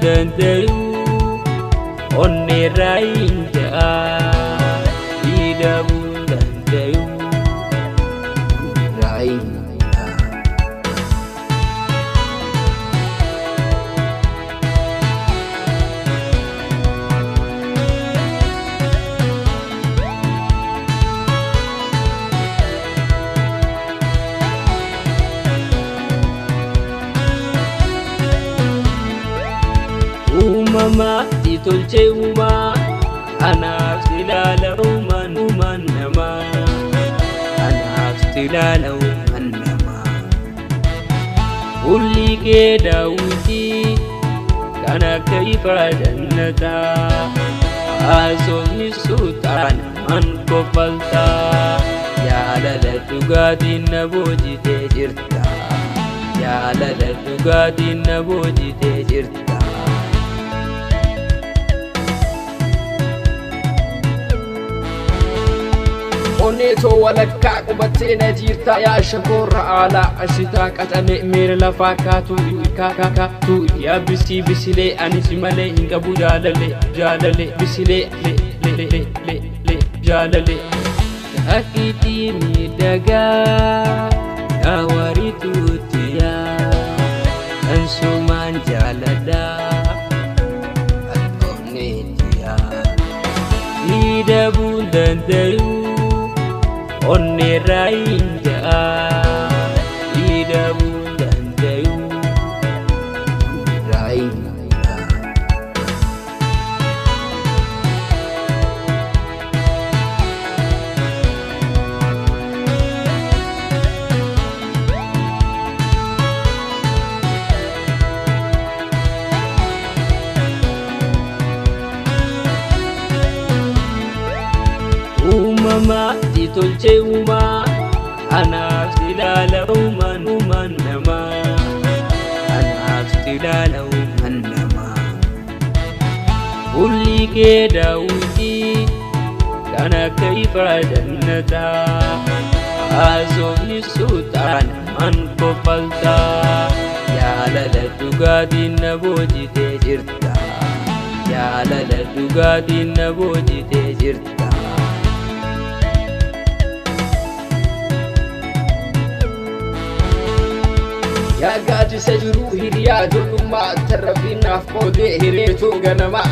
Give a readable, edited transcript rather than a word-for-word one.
dandayu onni rainja idabu dandayu rainja Mama itolche uma anak silala uman nama anak silala uman nama uli ke dauti kana kaifa jannata asomi sultan man kofalta ya lala tugadin naboji te jirta ya lala tugadin naboji te jirta Oneto walakka qubateena jirta yaa shakora ala ashita qatame mere lafa kaatu kaka tu ya bisi bisile anisi male hinga budalale jalale bisile le jalale akiti mi daga awaritu tiya ansuman jalada atonetiya ida bundandayu onni rainja idabu dandayu rainja Mama itolche uma anak silala uman nama anak silala uman nama uli ke dauti kana kaifa jannata asomi sultan man kofalta ya lala tugadin naboji te jirta ya lala tugadin naboji te jirta Ya gaji sajuru hiriya duluma tarabina fode hiretu ganama